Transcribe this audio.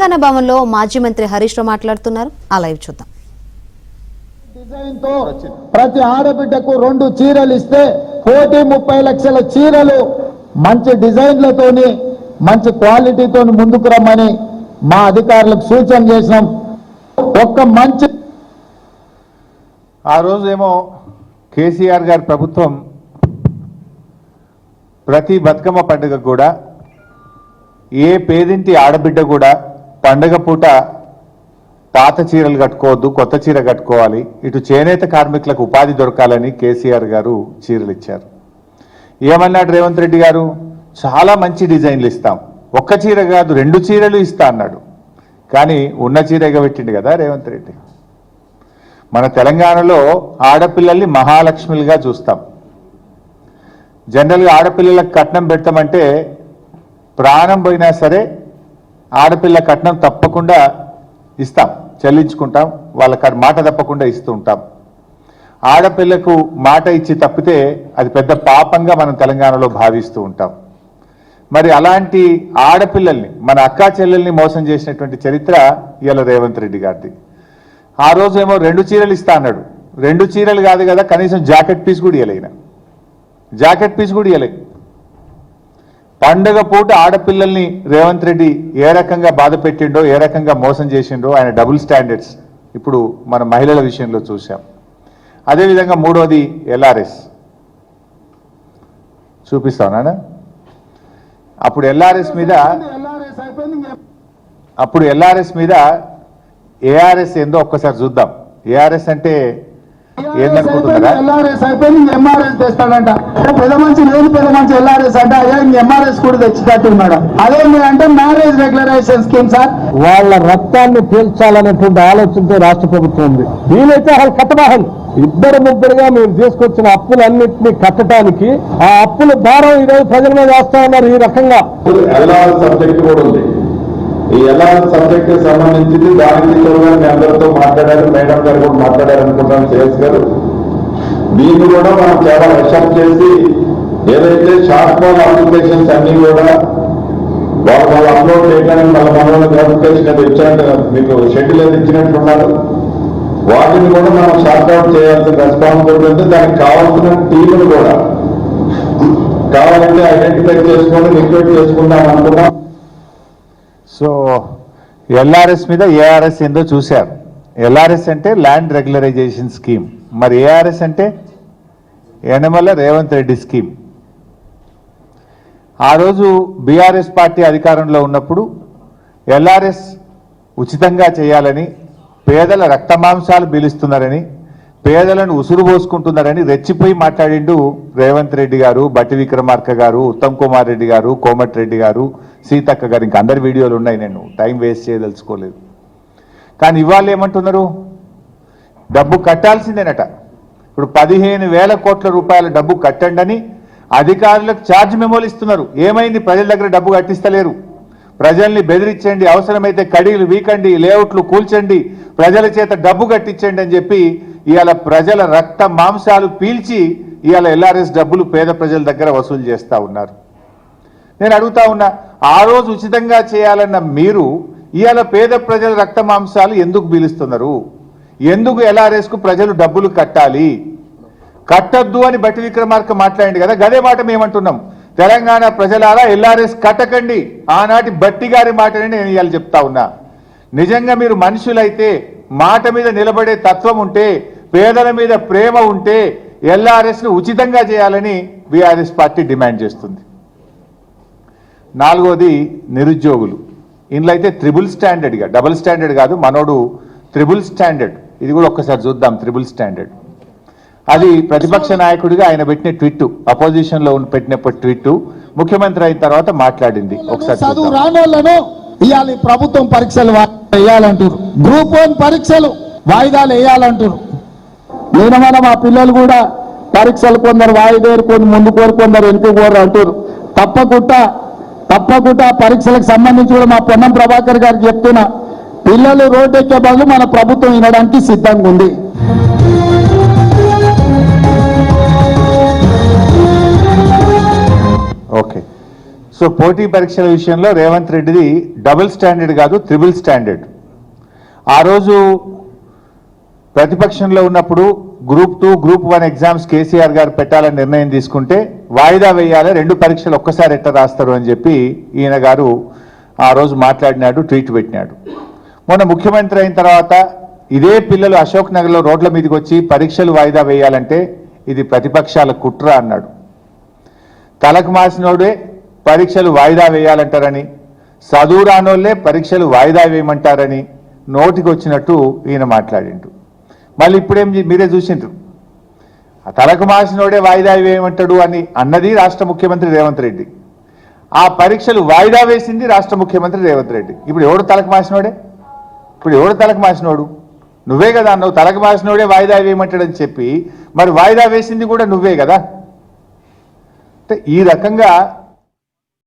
తెలంగాణ భవన్లో మాజీ మంత్రి హరీష్ రావు మాట్లాడుతున్నారు. ఆ లైవ్ చూద్దాం. డిజైన్ తో ప్రతి ఆడబిడ్డకు 2 చీరలు ఇస్తే 1,30 లక్షల చీరలు మంచి డిజైన్లతోని మంచి క్వాలిటీతో ముందుకు రమ్మని మా అధికారులకు సూచన చేసినాం. ఒక్క మంచి ఆ రోజేమో కేసీఆర్ గారి ప్రభుత్వం ప్రతి బతుకమ్మ పండుగ కూడా ఏ పేదింటి ఆడబిడ్డ కూడా పండుగ పూట పాత చీరలు కట్టుకోవద్దు, కొత్త చీర కట్టుకోవాలి, ఇటు చేనేత కార్మికులకు ఉపాధి దొరకాలని కేసీఆర్ గారు చీరలు ఇచ్చారు. ఏమన్నాడు రేవంత్ రెడ్డి గారు? చాలా మంచి డిజైన్లు ఇస్తాం, ఒక్క చీర కాదు 2 చీరలు ఇస్తా అన్నాడు. కానీ ఉన్న చీర ఎగబెట్టిండు కదా రేవంత్ రెడ్డి. మన తెలంగాణలో ఆడపిల్లల్ని మహాలక్ష్మిలుగా చూస్తాం. జనరల్గా ఆడపిల్లలకు కట్నం పెడతామంటే ప్రాణం పోయినా సరే ఆడపిల్ల కట్నం తప్పకుండా ఇస్తాం, చెల్లించుకుంటాం, వాళ్ళకి మాట తప్పకుండా ఇస్తూ ఉంటాం. ఆడపిల్లకు మాట ఇచ్చి తప్పితే అది పెద్ద పాపంగా మనం తెలంగాణలో భావిస్తూ ఉంటాం. మరి అలాంటి ఆడపిల్లల్ని, మన అక్కా చెల్లెల్ని మోసం చేసినటువంటి చరిత్ర ఇవాళ రేవంత్ రెడ్డి గారిది. ఆ రోజు ఏమో 2 చీరలు ఇస్తా అన్నాడు. 2 చీరలు కాదు కదా, కనీసం జాకెట్ పీస్ కూడా ఇవ్వలేన, జాకెట్ పీస్ కూడా ఇవ్వలే. పండుగ పూట ఆడపిల్లల్ని రేవంత్ రెడ్డి ఏ రకంగా బాధ పెట్టిండో, ఏ రకంగా మోసం చేసిండో, ఆయన డబుల్ స్టాండర్డ్స్ ఇప్పుడు మన మహిళల విషయంలో చూసాం. అదేవిధంగా మూడోది ఎల్ఆర్ఎస్ చూపిస్తానా? అప్పుడు ఎల్ఆర్ఎస్ మీద ఏఆర్ఎస్ ఏందో ఒక్కసారి చూద్దాం. ఏఆర్ఎస్ అంటే ఏందనుకుంటున్నారా? ఎల్ఆర్ఎస్ అయిపోయింది, ఎంఆర్ఎస్ తెస్తాడంట. పెద్ద మంచి లేదు, పెద్ద మంచి ఎల్ఆర్ఎస్ అంటే అయ్యా ఎంఆర్ఎస్ కూడా తెచ్చినట్టున్నాడు. అదేంటి అంటే మ్యారేజ్ రెగ్యులరైజేషన్ స్కీమ్ సార్. వాళ్ళ రక్తాన్ని పీల్చాలనేటువంటి ఆలోచనతో రాష్ట్ర ప్రభుత్వం ఉంది. వీలైతే అసలు కట్టబాహన్ 2-3గా మీరు తీసుకొచ్చిన అప్పులన్నింటినీ కట్టడానికి ఆ అప్పుల భారం ఈరోజు ప్రజల మీద వేస్తా ఉన్నారు. ఈ రకంగా సబ్జెక్ట్ కూడా ఉంది. ఈ ఎల్ఆర్ఎస్ సబ్జెక్ట్ సంబంధించింది దానికి తోడుగా మీ అందరితో మాట్లాడారు, మేడం గారు కూడా మాట్లాడారు అనుకుంటాను, సేల్స్ గారు. దీన్ని కూడా మనం చాలా వర్షప్ చేసి ఏదైతే షార్ట్ ఫాల్ అప్లికేషన్స్ అన్ని కూడా వాళ్ళు అప్లోడ్ చేయడానికి మళ్ళీ మనలో నోటిఫికేషన్ అది ఇచ్చినట్టు మీకు షెడ్యూల్ అది ఇచ్చినట్టున్నారు. వాటిని కూడా మనం షార్ట్ అవుట్ చేయాల్సిన రెస్పాన్సిబిలిటీ ఉంది. దానికి కావాల్సిన టీములు కూడా కావాలంటే ఐడెంటిఫై చేసుకొని రిక్రూట్ చేసుకుందాం అనుకున్నాం. సో ఎల్ఆర్ఎస్ మీద ఏఆర్ఎస్ ఏందో చూశారు. ఎల్ఆర్ఎస్ అంటే ల్యాండ్ రెగ్యులరైజేషన్ స్కీమ్, మరి ఏఆర్ఎస్ అంటే యనమల రేవంత్ రెడ్డి స్కీమ్. ఆ రోజు బీఆర్ఎస్ పార్టీ అధికారంలో ఉన్నప్పుడు ఎల్ఆర్ఎస్ ఉచితంగా చేయాలని, పేదల రక్తమాంసాలు పీలుస్తున్నారని, పేదలను ఉసురు పోసుకుంటున్నారని రెచ్చిపోయి మాట్లాడిండు రేవంత్ రెడ్డి గారు, బట్టి విక్రమార్క గారు, ఉత్తమ్ కుమార్ రెడ్డి గారు, కోమటిరెడ్డి గారు, సీతక్క గారు. ఇంకా అందరి వీడియోలు ఉన్నాయి, నేను టైం వేస్ట్ చేయదలుచుకోలేదు. కానీ ఇవాళ ఏమంటున్నారు? డబ్బు కట్టాల్సిందేనట. ఇప్పుడు 15,000 కోట్ల రూపాయల డబ్బు కట్టండి అని అధికారులకు ఛార్జ్ మెమోలు ఇస్తున్నారు. ఏమైంది? ప్రజల దగ్గర డబ్బు కట్టిస్తలేరు. ప్రజల్ని బెదిరించండి, అవసరమైతే కడీలు వీకండి, లేఅవుట్లు కూల్చండి, ప్రజల చేత డబ్బు కట్టించండి అని చెప్పి ఇవాళ ప్రజల రక్త మాంసాలు పీల్చి ఇవాళ ఎల్ఆర్ఎస్ డబ్బులు పేద ప్రజల దగ్గర వసూలు చేస్తూ ఉన్నారు. నేను అడుగుతా ఉన్నా, ఆ రోజు ఉచితంగా చేయాలన్న మీరు ఇవాళ పేద ప్రజల రక్త మాంసాలు ఎందుకు పీలుస్తున్నారు? ఎందుకు ఎల్ఆర్ఎస్కు ప్రజలు డబ్బులు కట్టాలి? కట్టద్దు అని బట్టి విక్రమార్క మాట్లాడింది కదా, గదే మాట మేమంటున్నాం. తెలంగాణ ప్రజలారా ఎల్ఆర్ఎస్ కట్టకండి. ఆనాటి బట్టి గారి మాటని నేను ఇవాళ చెప్తా ఉన్నా. నిజంగా మీరు మనుషులైతే, మాట మీద నిలబడే తత్వం ఉంటే, పేదల మీద ప్రేమ ఉంటే ఎల్ఆర్ఎస్ను ఉచితంగా చేయాలని బీఆర్ఎస్ పార్టీ డిమాండ్ చేస్తుంది. 4వది నిరుద్యోగులు. ఇందులో అయితే ట్రిపుల్ స్టాండర్డ్గా, డబుల్ స్టాండర్డ్ కాదు, మనోడు ట్రిపుల్ స్టాండర్డ్. ఇది కూడా ఒక్కసారి చూద్దాం. ట్రిపుల్ స్టాండర్డ్ అది ప్రతిపక్ష నాయకుడిగా ఆయన పెట్టిన ట్వీట్, అపోజిషన్ లో పెట్టినప్పుడు ట్వీట్, ముఖ్యమంత్రి అయిన తర్వాత మాట్లాడింది. ఒకసారి చదువు రానోళ్లను ఇవాళ ప్రభుత్వం పరీక్షలు వేయాలంటారు, గ్రూప్ 1 పరీక్షలు వాయిదాలు వేయాలంటారు. నేను మా పిల్లలు కూడా పరీక్షలు కొందరు వాయిదేరు, కొన్ని ముందు కోరు, కొందరు వెనుక కోరు అంటారు. తప్పకుండా పరీక్షలకు సంబంధించి కూడా మా పొన్నం ప్రభాకర్ గారికి చెప్తున్నా, పిల్లలు రోడ్డు ఎక్కే బదులు మన ప్రభుత్వం వినడానికి సిద్ధంగా ఉంది. ఓకే, సో పోటీ పరీక్షల విషయంలో రేవంత్ రెడ్డిది డబుల్ స్టాండర్డ్ కాదు, త్రిబుల్ స్టాండర్డ్. ఆ రోజు ప్రతిపక్షంలో ఉన్నప్పుడు గ్రూప్ 2, గ్రూప్ 1 ఎగ్జామ్స్ కేసీఆర్ గారు పెట్టాలని నిర్ణయం తీసుకుంటే వాయిదా వేయాలి, 2 పరీక్షలు ఒక్కసారి ఎట్లా రాస్తారు అని చెప్పి ఈయన గారు ఆ రోజు మాట్లాడినాడు, ట్వీట్ పెట్టినాడు. మొన్న ముఖ్యమంత్రి అయిన తర్వాత ఇదే పిల్లలు అశోక్ నగర్లో రోడ్ల మీదకి వచ్చి పరీక్షలు వాయిదా వేయాలంటే ఇది ప్రతిపక్షాల కుట్ర అన్నాడు. తలకు మాసినోడే పరీక్షలు వాయిదా వేయాలంటారని, చదువు రానోళ్లే పరీక్షలు వాయిదా వేయమంటారని నోటికి వచ్చినట్టు ఈయన మాట్లాడిండు. మళ్ళీ ఇప్పుడేం మీరే చూసిండ్రు, తలకు మాసినోడే వాయిదా వేయమంటాడు అని అన్నది రాష్ట్ర ముఖ్యమంత్రి రేవంత్ రెడ్డి. ఆ పరీక్షలు వాయిదా వేసింది రాష్ట్ర ముఖ్యమంత్రి రేవంత్ రెడ్డి. ఇప్పుడు ఎవడు తలకు మాసినోడే? ఇప్పుడు ఎవడు తలకు మాసినోడు? నువ్వే కదా అన్నావు, తలకు మాసినోడే వాయిదా వేయమంటాడని చెప్పి. మరి వాయిదా వేసింది కూడా నువ్వే కదా. ఈ రకంగా